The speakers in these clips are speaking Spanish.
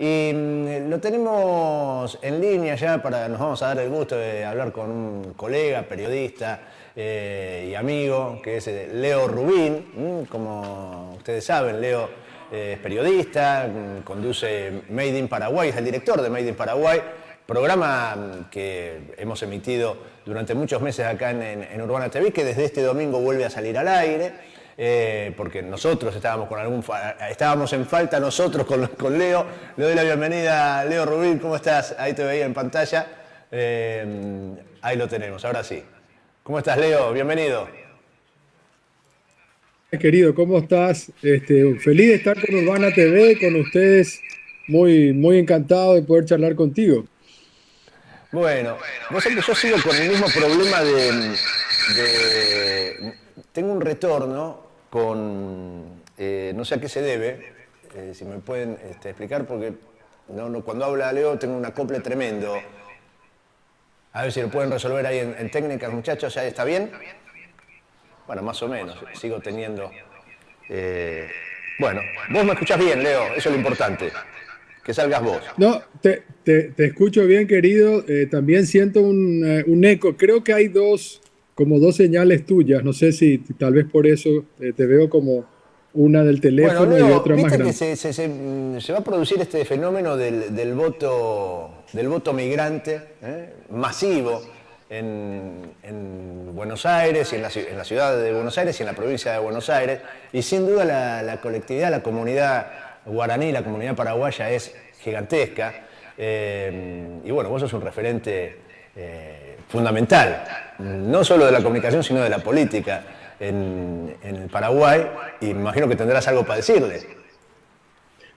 Y lo tenemos en línea ya nos vamos a dar el gusto de hablar con un colega, periodista y amigo, que es Leo Rubín. Como ustedes saben, Leo es periodista, conduce Made in Paraguay, es el director de Made in Paraguay, programa que hemos emitido durante muchos meses acá en Urbana TV, que desde este domingo vuelve a salir al aire. Porque nosotros estábamos en falta nosotros con Leo. Le doy la bienvenida, Leo Rubín, ¿cómo estás? Ahí te veía en pantalla. Ahí lo tenemos, ahora sí. ¿Cómo estás, Leo? Bienvenido. Querido, ¿cómo estás? Feliz de estar con Urbana TV, con ustedes. Muy encantado de poder charlar contigo. Bueno, vos sabés que yo sigo con el mismo problema tengo un retorno no sé a qué se debe, si me pueden explicar, porque cuando habla Leo tengo un acople tremendo. A ver si lo pueden resolver ahí en técnicas, muchachos, ¿ya está bien? Bueno, más o menos, sigo teniendo... Bueno, vos me escuchás bien, Leo, eso es lo importante, que salgas vos. No, te escucho bien, querido. También siento un eco. Creo que hay como dos señales tuyas. No sé si tal vez por eso te veo como una del Bueno, teléfono y Leo, otra más viste que grande. se va a producir este fenómeno del voto migrante, masivo en Buenos Aires y en la ciudad de Buenos Aires y en la provincia de Buenos Aires. Y sin duda la colectividad, la comunidad guaraní, la comunidad paraguaya es gigantesca. Y bueno, vos sos un referente fundamental, no solo de la comunicación, sino de la política en el Paraguay, y me imagino que tendrás algo para decirle.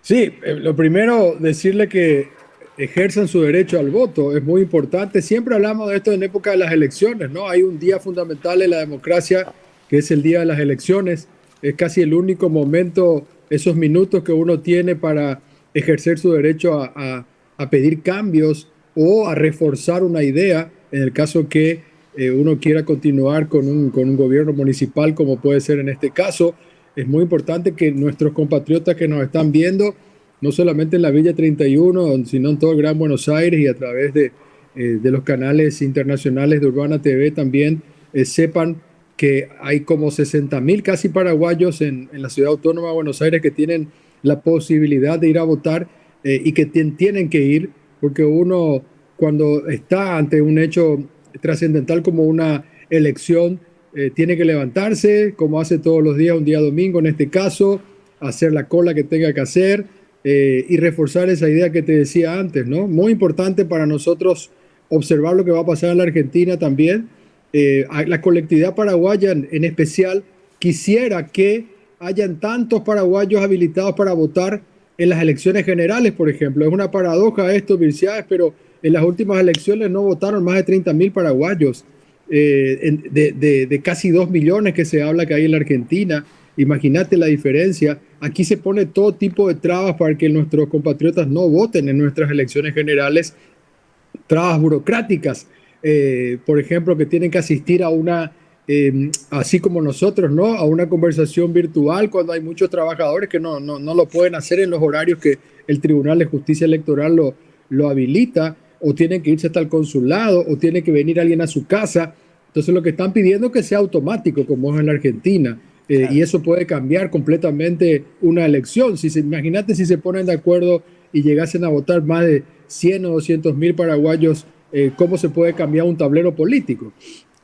Sí, lo primero, decirle que ejerzan su derecho al voto es muy importante. Siempre hablamos de esto en época de las elecciones, ¿no? Hay un día fundamental en la democracia que es el día de las elecciones. Es casi el único momento, esos minutos que uno tiene para ejercer su derecho a pedir cambios o a reforzar una idea, en el caso que uno quiera continuar con un gobierno municipal, como puede ser en este caso. Es muy importante que nuestros compatriotas que nos están viendo, no solamente en la Villa 31, sino en todo el Gran Buenos Aires y a través de los canales internacionales de Urbana TV también, sepan que hay como 60.000 casi paraguayos en la ciudad autónoma de Buenos Aires que tienen la posibilidad de ir a votar, y que tienen que ir, porque uno cuando está ante un hecho trascendental como una elección, tiene que levantarse, como hace todos los días, un día domingo en este caso, hacer la cola que tenga que hacer, y reforzar esa idea que te decía antes, ¿no? Muy importante para nosotros observar lo que va a pasar en la Argentina también. La colectividad paraguaya en especial quisiera que hayan tantos paraguayos habilitados para votar en las elecciones generales, por ejemplo. Es una paradoja esto, Virciades, pero en las últimas elecciones no votaron más de 30.000 paraguayos, de casi 2 millones que se habla que hay en la Argentina. Imagínate la diferencia. Aquí se pone todo tipo de trabas para que nuestros compatriotas no voten en nuestras elecciones generales, trabas burocráticas, por ejemplo, que tienen que asistir a así como nosotros, ¿no? A una conversación virtual cuando hay muchos trabajadores que no lo pueden hacer en los horarios que el Tribunal de Justicia Electoral lo habilita, o tienen que irse hasta el consulado, o tiene que venir alguien a su casa. Entonces lo que están pidiendo es que sea automático, como es en la Argentina. Y Claro. eso puede cambiar completamente una elección. Imagínate si se ponen de acuerdo y llegasen a votar más de 100 o 200.000 paraguayos, ¿cómo se puede cambiar un tablero político?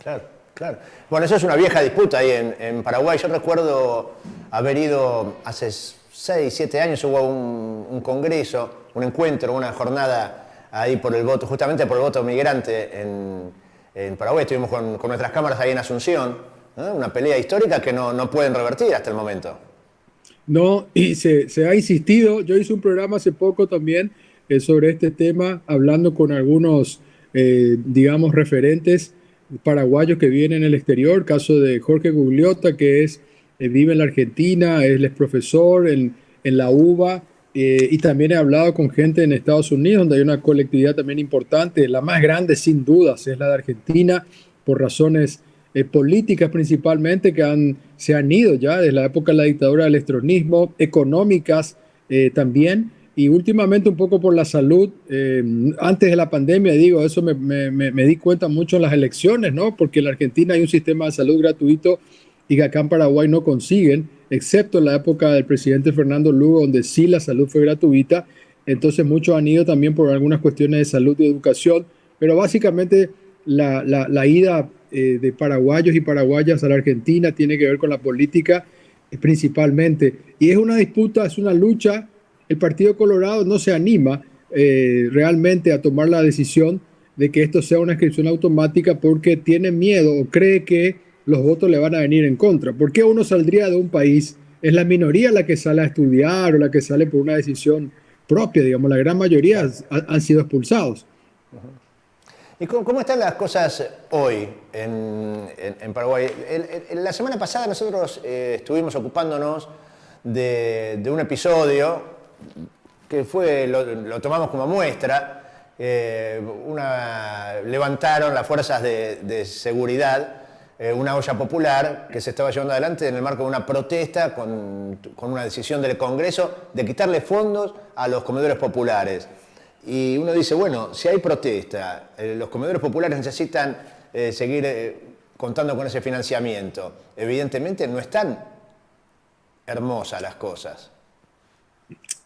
Claro, claro. Bueno, eso es una vieja disputa ahí en Paraguay. Yo recuerdo haber ido hace 6, 7 años, hubo un congreso, un encuentro, una jornada ahí por el voto, justamente por el voto migrante en Paraguay. Estuvimos con nuestras cámaras ahí en Asunción, ¿eh? Una pelea histórica que no pueden revertir hasta el momento. No, y se ha insistido. Yo hice un programa hace poco también, sobre este tema, hablando con algunos, digamos, referentes paraguayos que viven en el exterior. Caso de Jorge Gugliota, que vive en la Argentina, él es profesor en la UBA, y también he hablado con gente en Estados Unidos, donde hay una colectividad también importante. La más grande, sin dudas, es la de Argentina, por razones políticas principalmente, que se han ido ya desde la época de la dictadura del estronismo, económicas también, y últimamente un poco por la salud. Antes de la pandemia, digo, eso me di cuenta mucho en las elecciones, ¿no? Porque en la Argentina hay un sistema de salud gratuito y que acá en Paraguay no consiguen, excepto en la época del presidente Fernando Lugo, donde sí la salud fue gratuita. Entonces muchos han ido también por algunas cuestiones de salud y educación, pero básicamente la ida de paraguayos y paraguayas a la Argentina tiene que ver con la política principalmente. Y es una disputa, es una lucha. El Partido Colorado no se anima realmente a tomar la decisión de que esto sea una inscripción automática porque tiene miedo o cree que los votos le van a venir en contra. ¿Por qué uno saldría de un país? Es la minoría la que sale a estudiar o la que sale por una decisión propia, digamos, la gran mayoría Claro. han sido expulsados. ¿Y cómo están las cosas hoy en Paraguay? La semana pasada nosotros estuvimos ocupándonos de un episodio que lo tomamos como muestra. Levantaron las fuerzas de seguridad una olla popular que se estaba llevando adelante en el marco de una protesta con una decisión del Congreso de quitarle fondos a los comedores populares. Y uno dice, bueno, si hay protesta, los comedores populares necesitan seguir contando con ese financiamiento. Evidentemente no están hermosas las cosas.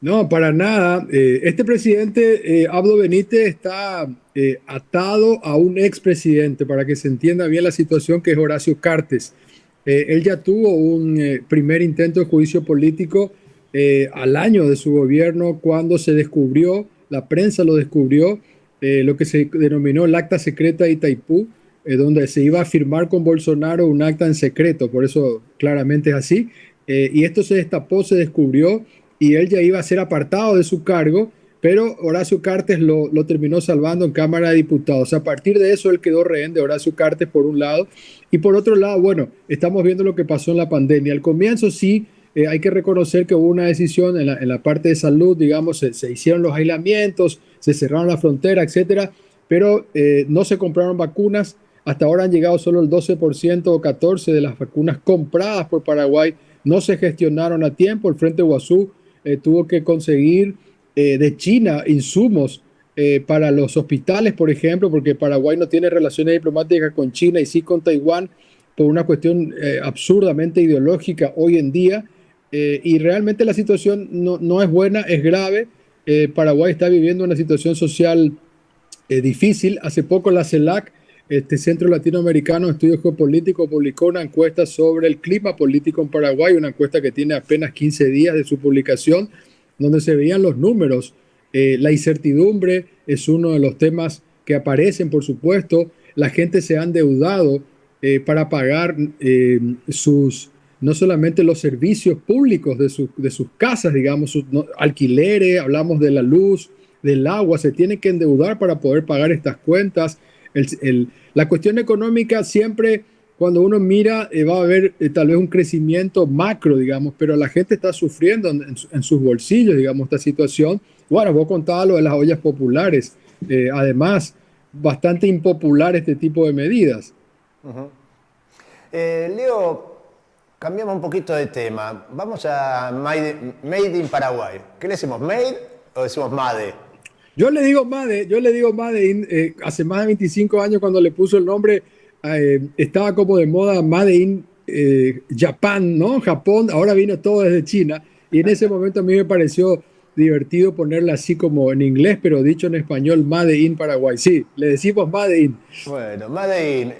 No, para nada. Este presidente, Abdo Benítez, está atado a un expresidente, para que se entienda bien la situación, que es Horacio Cartes. Él ya tuvo un primer intento de juicio político al año de su gobierno, cuando se descubrió, la prensa lo descubrió, lo que se denominó el acta secreta de Itaipú, donde se iba a firmar con Bolsonaro un acta en secreto, por eso claramente es así. Y esto se destapó, se descubrió, y él ya iba a ser apartado de su cargo, pero Horacio Cartes lo terminó salvando en Cámara de Diputados. A partir de eso, él quedó rehén de Horacio Cartes por un lado, y por otro lado, bueno, estamos viendo lo que pasó en la pandemia. Al comienzo sí, hay que reconocer que hubo una decisión en la parte de salud, digamos, se hicieron los aislamientos, se cerraron la frontera, etcétera, pero no se compraron vacunas. Hasta ahora han llegado solo el 12% o 14% de las vacunas compradas por Paraguay, no se gestionaron a tiempo. El Frente Guazú tuvo que conseguir de China insumos para los hospitales, por ejemplo, porque Paraguay no tiene relaciones diplomáticas con China y sí con Taiwán por una cuestión absurdamente ideológica hoy en día. Y realmente la situación no es buena, es grave. Paraguay está viviendo una situación social difícil. Hace poco la CELAC, este Centro Latinoamericano de Estudios Geopolíticos, publicó una encuesta sobre el clima político en Paraguay, una encuesta que tiene apenas 15 días de su publicación, donde se veían los números. La incertidumbre es uno de los temas que aparecen, por supuesto. La gente se ha endeudado para pagar no solamente los servicios públicos de sus casas, digamos, sus alquileres, hablamos de la luz, del agua, se tiene que endeudar para poder pagar estas cuentas. La cuestión económica siempre, cuando uno mira, va a haber tal vez un crecimiento macro, digamos, pero la gente está sufriendo en sus bolsillos, digamos, esta situación. Bueno, vos contabas lo de las ollas populares. Además, bastante impopular este tipo de medidas. Uh-huh. Leo, cambiamos un poquito de tema. Vamos a Made in Paraguay. ¿Qué le decimos, Made o decimos Made? Yo le digo Made in, hace más de 25 años cuando le puso el nombre, estaba como de moda Made in Japan, ¿no? Japón, ahora vino todo desde China, y en ese momento a mí me pareció divertido ponerla así como en inglés, pero dicho en español, Made in Paraguay. Sí, le decimos Made in. Bueno, Made in,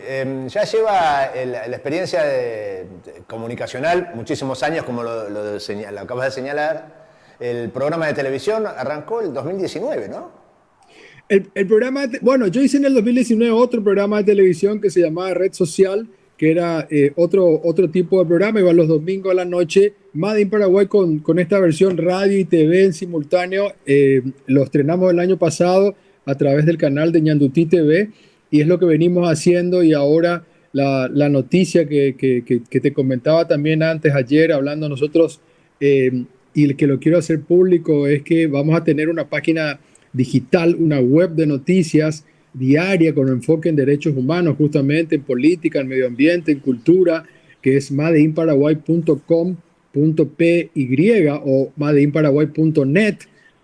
ya lleva la experiencia comunicacional muchísimos años, como lo acabas de señalar. El programa de televisión arrancó el 2019, ¿no? El programa, bueno, yo hice en el 2019 otro programa de televisión que se llamaba Red Social, que era otro tipo de programa, iba los domingos a la noche, Made in Paraguay con esta versión radio y TV en simultáneo. Lo estrenamos el año pasado a través del canal de Ñandutí TV, y es lo que venimos haciendo. Y ahora la noticia que te comentaba también antes, ayer, hablando nosotros, y que lo quiero hacer público, es que vamos a tener una página digital, una web de noticias diaria con enfoque en derechos humanos, justamente en política, en medio ambiente, en cultura, que es madeinparaguay.com.py o madeinparaguay.net.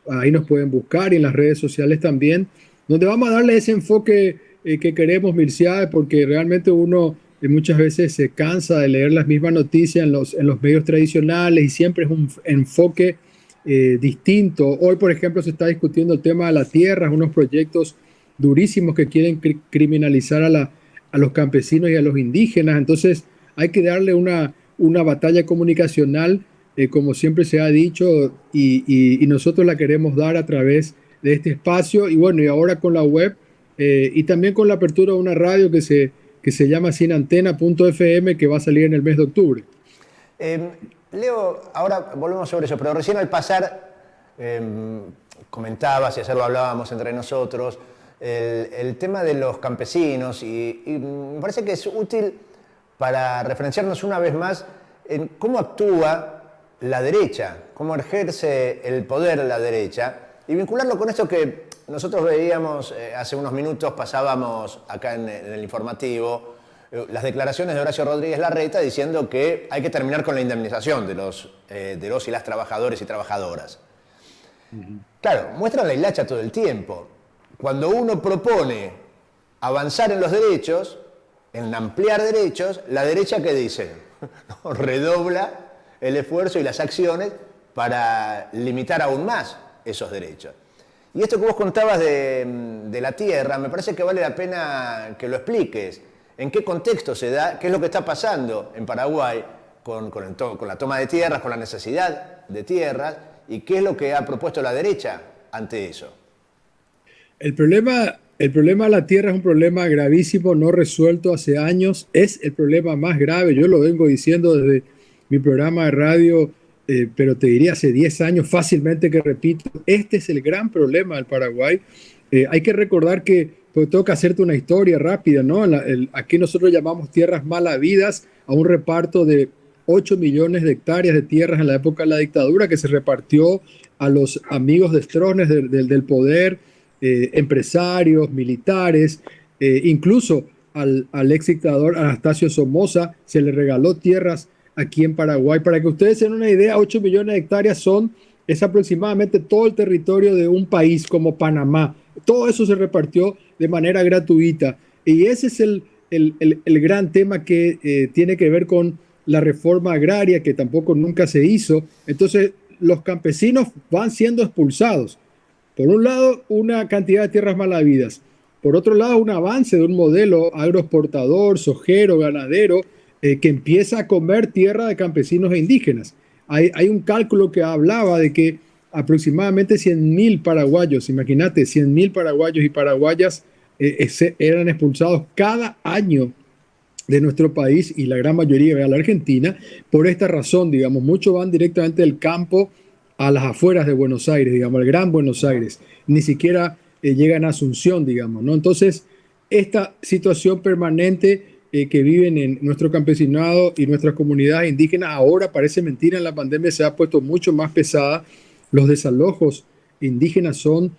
ahí nos pueden buscar y en las redes sociales también, donde vamos a darle ese enfoque que queremos, Mircea, porque realmente uno muchas veces se cansa de leer las mismas noticias en los medios tradicionales y siempre es un enfoque distinto. Hoy, por ejemplo, se está discutiendo el tema de la tierra, unos proyectos durísimos que quieren criminalizar a los campesinos y a los indígenas. Entonces, hay que darle una batalla comunicacional, como siempre se ha dicho, y nosotros la queremos dar a través de este espacio. Y bueno, y ahora con la web y también con la apertura de una radio que se llama sinantena.fm, que va a salir en el mes de octubre. Leo, ahora volvemos sobre eso, pero recién al pasar comentabas, y ayer lo hablábamos entre nosotros, el tema de los campesinos, y me parece que es útil para referenciarnos una vez más en cómo actúa la derecha, cómo ejerce el poder la derecha, y vincularlo con esto que nosotros veíamos hace unos minutos, pasábamos acá en el informativo, las declaraciones de Horacio Rodríguez Larreta diciendo que hay que terminar con la indemnización de los y las trabajadores y trabajadoras. Claro, muestran la hilacha todo el tiempo. Cuando uno propone avanzar en los derechos, en ampliar derechos, la derecha, ¿qué dice? Redobla el esfuerzo y las acciones para limitar aún más esos derechos. Y esto que vos contabas de la tierra, me parece que vale la pena que lo expliques. ¿En qué contexto se da? ¿Qué es lo que está pasando en Paraguay con la toma de tierras, con la necesidad de tierras? ¿Y qué es lo que ha propuesto la derecha ante eso? El problema de la tierra es un problema gravísimo, no resuelto hace años. Es el problema más grave. Yo lo vengo diciendo desde mi programa de radio, pero te diría hace 10 años fácilmente que repito, este es el gran problema del Paraguay. Hay que recordar que pues, tengo que hacerte una historia rápida, ¿no? Aquí nosotros llamamos tierras mal habidas a un reparto de 8 millones de hectáreas de tierras en la época de la dictadura que se repartió a los amigos de Stroessner del poder, empresarios, militares, incluso al ex dictador Anastasio Somoza se le regaló tierras aquí en Paraguay. Para que ustedes tengan una idea, 8 millones de hectáreas es aproximadamente todo el territorio de un país como Panamá. Todo eso se repartió de manera gratuita. Y ese es el gran tema que tiene que ver con la reforma agraria, que tampoco nunca se hizo. Entonces, los campesinos van siendo expulsados. Por un lado, una cantidad de tierras mal habidas. Por otro lado, un avance de un modelo agroexportador, sojero, ganadero, que empieza a comer tierra de campesinos e indígenas. Hay un cálculo que hablaba de que aproximadamente 100.000 paraguayos, imagínate, 100.000 paraguayos y paraguayas eran expulsados cada año de nuestro país, y la gran mayoría de la Argentina, por esta razón, digamos, muchos van directamente del campo a las afueras de Buenos Aires, digamos, al Gran Buenos Aires, ni siquiera llegan a Asunción, digamos, ¿no? Entonces, esta situación permanente que viven en nuestro campesinado y nuestras comunidades indígenas, ahora parece mentira, en la pandemia se ha puesto mucho más pesada. Los desalojos indígenas son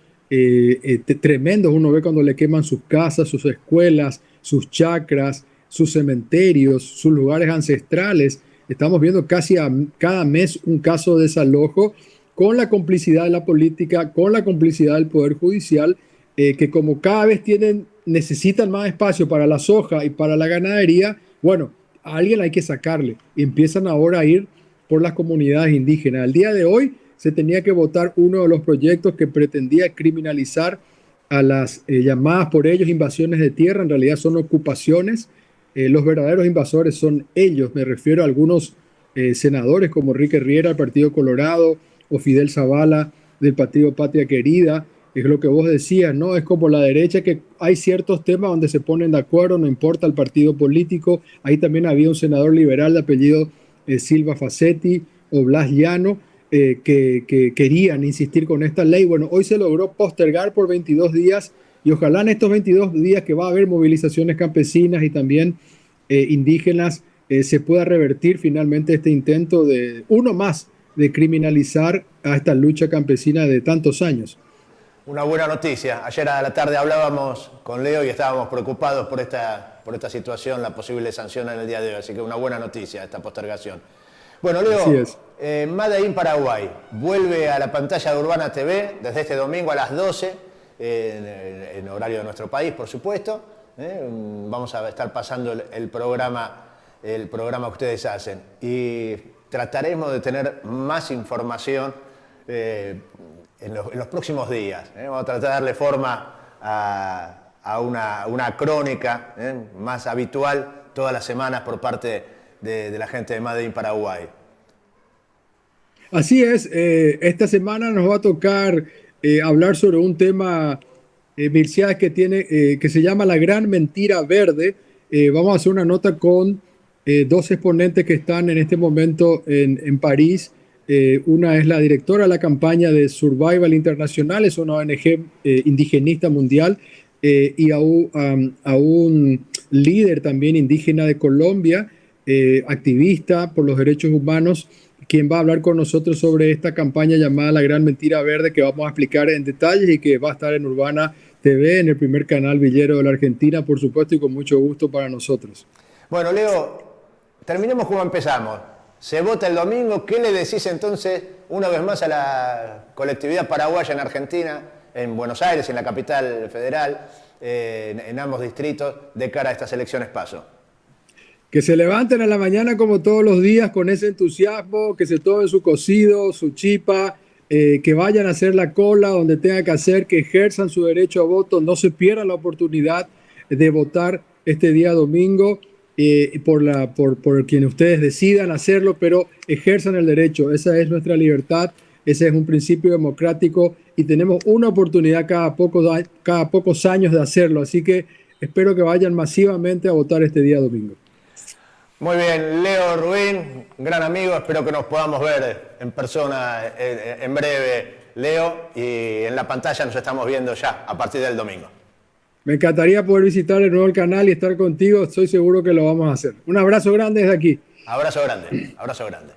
tremendos. Uno ve cuando le queman sus casas, sus escuelas, sus chacras, sus cementerios, sus lugares ancestrales. Estamos viendo casi cada mes un caso de desalojo con la complicidad de la política, con la complicidad del Poder Judicial, que como cada vez necesitan más espacio para la soja y para la ganadería, bueno, a alguien hay que sacarle. Y empiezan ahora a ir por las comunidades indígenas. Al día de hoy se tenía que votar uno de los proyectos que pretendía criminalizar a las llamadas por ellos invasiones de tierra. En realidad son ocupaciones. Los verdaderos invasores son ellos. Me refiero a algunos senadores como Enrique Riera del Partido Colorado o Fidel Zavala del Partido Patria Querida. Es lo que vos decías, ¿no? Es como la derecha, que hay ciertos temas donde se ponen de acuerdo, no importa el partido político. Ahí también había un senador liberal de apellido Silva Facetti o Blas Llano, que querían insistir con esta ley. Bueno, hoy se logró postergar por 22 días y ojalá en estos 22 días que va a haber movilizaciones campesinas y también indígenas, se pueda revertir finalmente este intento de uno más de criminalizar a esta lucha campesina de tantos años. Una buena noticia. Ayer a la tarde hablábamos con Leo y estábamos preocupados por esta situación, la posible sanción en el día de hoy. Así que una buena noticia esta postergación. Bueno, Leo, Made in Paraguay vuelve a la pantalla de Urbana TV desde este domingo a las 12, en horario de nuestro país, por supuesto. Vamos a estar pasando el programa que ustedes hacen. Y trataremos de tener más información en los próximos días. Vamos a tratar de darle forma a una crónica más habitual todas las semanas por parte de la gente de Made in Paraguay. Así es, esta semana nos va a tocar hablar sobre un tema, Milciades, que se llama La Gran Mentira Verde. Vamos a hacer una nota con dos exponentes que están en este momento en París. Una es la directora de la campaña de Survival International, es una ONG indigenista mundial, y a un líder también indígena de Colombia, activista por los derechos humanos, quien va a hablar con nosotros sobre esta campaña llamada La Gran Mentira Verde, que vamos a explicar en detalles y que va a estar en Urbana TV, en el primer canal villero de la Argentina, por supuesto, y con mucho gusto para nosotros. Bueno, Leo, terminemos como empezamos. Se vota el domingo. ¿Qué le decís entonces una vez más a la colectividad paraguaya en Argentina, en Buenos Aires, en la capital federal, en ambos distritos, de cara a estas elecciones PASO? Que se levanten a la mañana como todos los días con ese entusiasmo, que se tomen su cocido, su chipa, que vayan a hacer la cola donde tenga que hacer, que ejerzan su derecho a voto, no se pierdan la oportunidad de votar este día domingo por quien ustedes decidan hacerlo, pero ejerzan el derecho. Esa es nuestra libertad, ese es un principio democrático y tenemos una oportunidad cada pocos años de hacerlo. Así que espero que vayan masivamente a votar este día domingo. Muy bien, Leo Rubín, gran amigo, espero que nos podamos ver en persona en breve, Leo, y en la pantalla nos estamos viendo ya a partir del domingo. Me encantaría poder visitar de nuevo el canal y estar contigo, estoy seguro que lo vamos a hacer. Un abrazo grande desde aquí. Abrazo grande, abrazo grande.